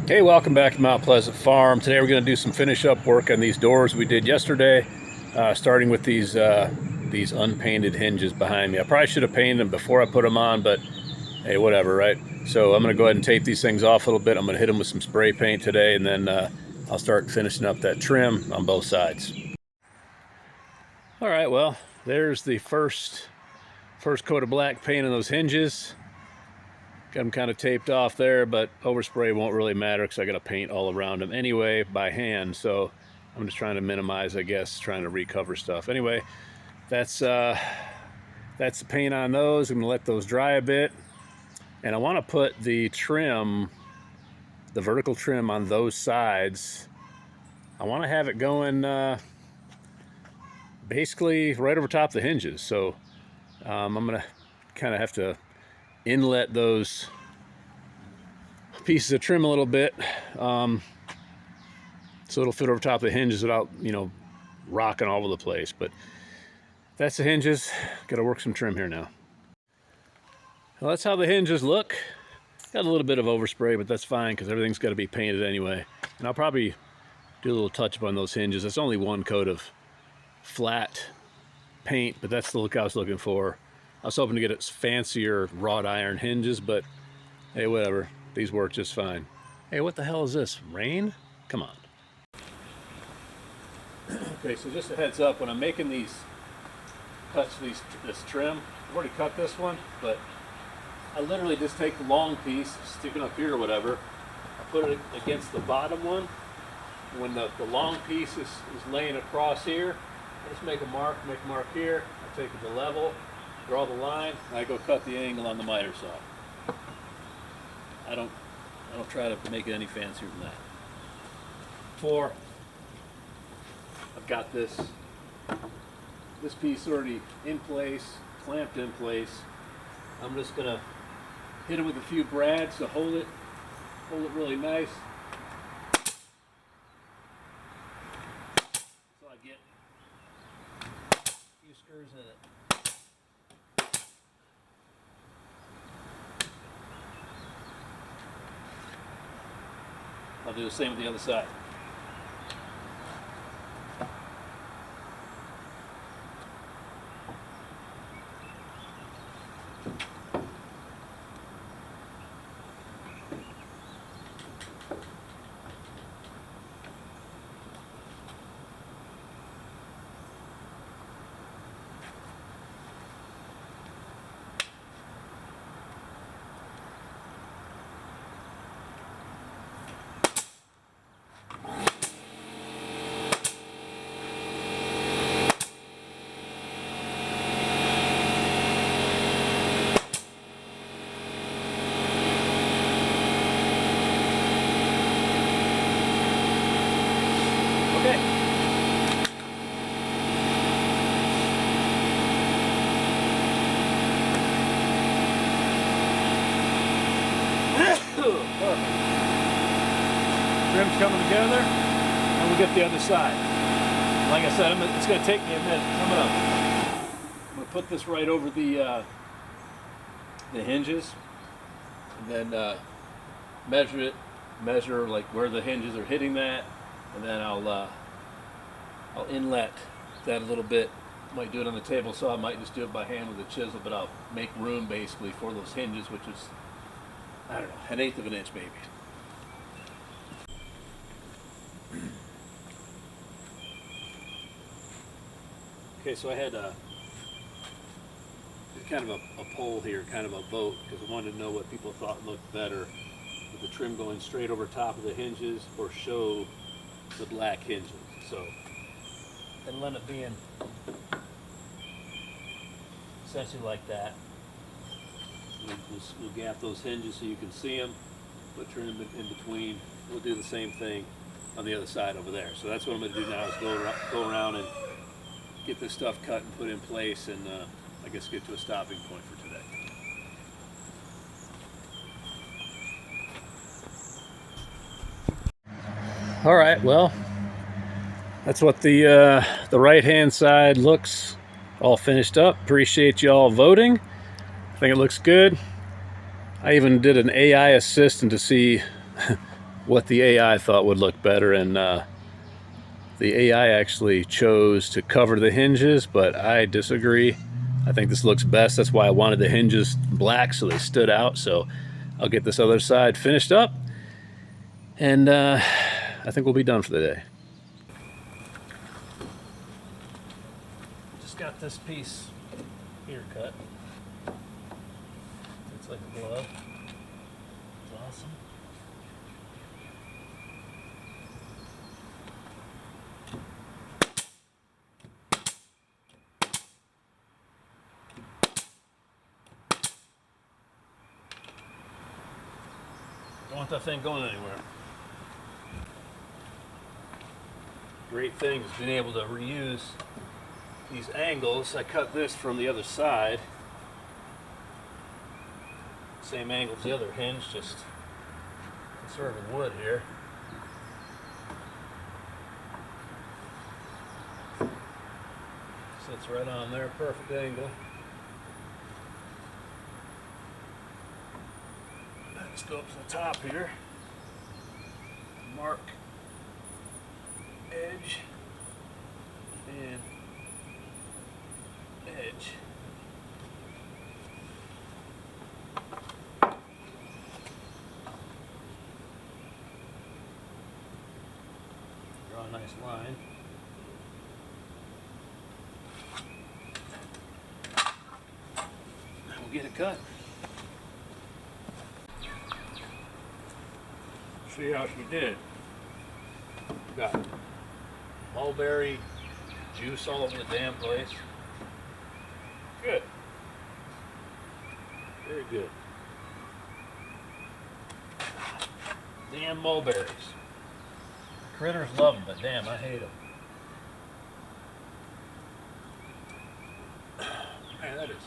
Hey, welcome back to Mount Pleasant Farm. Today we're going to do some finish up work on these doors we did yesterday, starting with these unpainted hinges behind me. I probably should have painted them before I put them on, but hey, whatever, right? So I'm going to go ahead and tape these things off a little bit. I'm going to hit them with some spray paint today, and then I'll start finishing up that trim on both sides. All right, well, there's the first coat of black paint on those hinges. Got them kind of taped off there, but overspray won't really matter because I got to paint all around them anyway by hand. So I'm just trying to minimize, I guess, trying to recover stuff. Anyway, that's the paint on those. I'm gonna let those dry a bit, and I want to put the trim, the vertical trim on those sides. I want to have it going basically right over top the hinges. So I'm gonna kind of have to inlet those pieces of trim a little bit, so it'll fit over top of the hinges without, rocking all over the place. But that's the hinges. Got to work some trim here now. Well, that's how the hinges look. Got a little bit of overspray, but that's fine because everything's got to be painted anyway. And I'll probably do a little touch up on those hinges. It's only one coat of flat paint, but that's the look I was looking for. I was hoping to get fancier wrought iron hinges, but hey, whatever. These work just fine. Hey, what the hell is this? Rain? Come on. Okay, so just a heads up, when I'm making these cuts for this trim, I've already cut this one, but I literally just take the long piece, stick it up here or whatever, I put it against the bottom one. When the long piece is laying across here, I just make a mark here, I take it to level, draw the line, and I go cut the angle on the miter saw. I don't try to make it any fancier than that. I've got this piece already in place, clamped in place. I'm just gonna hit it with a few brads to hold it really nice. So I get a few screws in it. I'll do the same with the other side. Okay. Trim's coming together, and we'll get the other side. Like I said, it's going to take me a minute. I'm going to put this right over the hinges, and then measure like where the hinges are hitting that, and then I'll inlet that a little bit. Might do it on the table saw, I might just do it by hand with a chisel, but I'll make room basically for those hinges, which is, I don't know, 1/8 of an inch maybe. Okay, so I had kind of a poll here, kind of a vote, because I wanted to know what people thought looked better, with the trim going straight over top of the hinges or show the black hinges. So, and let it being essentially like that. We'll gap those hinges so you can see them, put trim in between. We'll do the same thing on the other side over there. So that's what I'm going to do now, is go around and get this stuff cut and put in place, and I guess get to a stopping point for today. All right, well, that's what the right hand side looks all finished up. Appreciate you all voting. I think it looks good. I even did an AI assistant to see what the AI thought would look better, and the AI actually chose to cover the hinges, but I disagree. I think this looks best. That's why I wanted the hinges black so they stood out. So I'll get this other side finished up, and I think we'll be done for the day. Just got this piece here cut. It's like a glove. It's awesome. Don't want that thing going anywhere. Great thing is being able to reuse these angles. I cut this from the other side. Same angle as the other hinge, just conserving wood here. Sits right on there, perfect angle. Let's go up to the top here. Mark edge and edge. Draw a nice line. And we'll get it cut. See how she did. Got mulberry juice all over the damn place. Good. Very good. Damn mulberries. Critters love them, but damn, I hate them. Man, that is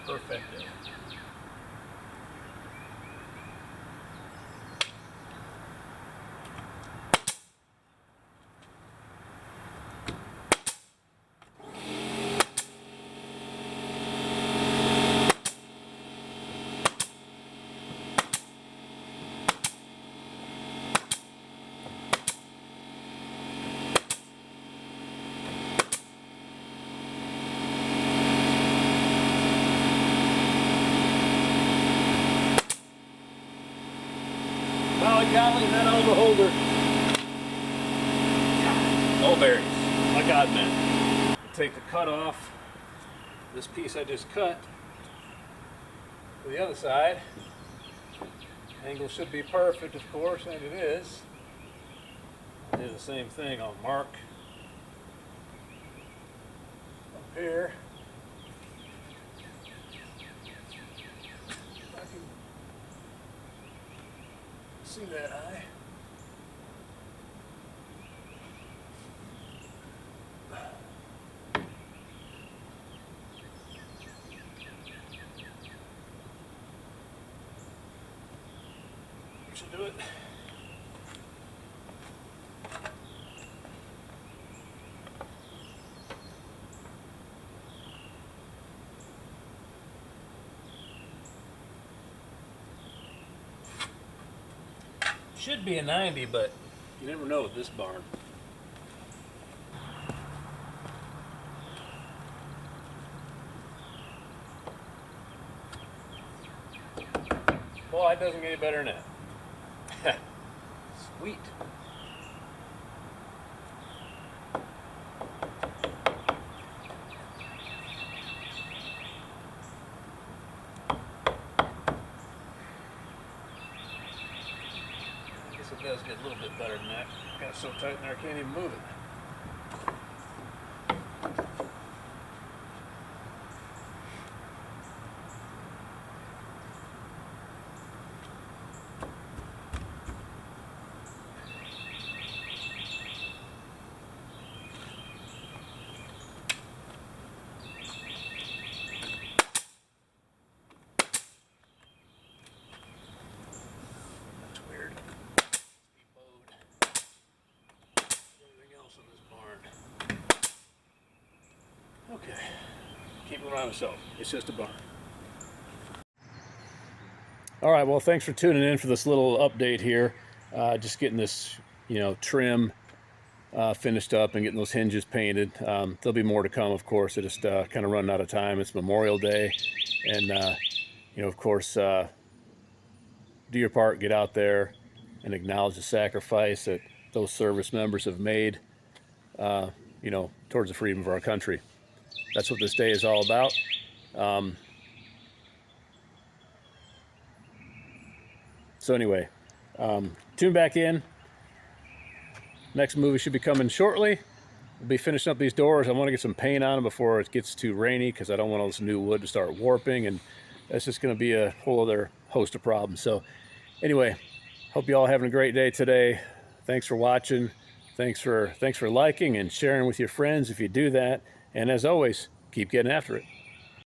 perfect. Golly, that on the holder. Mulberries. My God, man. Take the cut off. This piece I just cut to the other side. Angle should be perfect, of course, and it is. I'll do the same thing. I'll mark up here. See that eye? Should do it. Should be a 90, but you never know with this barn. Boy, it doesn't get any better than that. Sweet. It does get a little bit better than that. Got it so tight in there I can't even move it. Okay, keep it around myself. It's just a barn. All right, well, thanks for tuning in for this little update here. Just getting this, trim finished up and getting those hinges painted. There'll be more to come, of course. I just kind of running out of time. It's Memorial Day, and of course, do your part. Get out there and acknowledge the sacrifice that those service members have made, towards the freedom of our country. That's what this day is all about. So anyway, tune back in. Next movie should be coming shortly. We'll be finishing up these doors. I want to get some paint on them before it gets too rainy because I don't want all this new wood to start warping, and that's just going to be a whole other host of problems. So anyway, hope you all having a great day today. Thanks for watching. Thanks for liking and sharing with your friends if you do that. And as always, keep getting after it.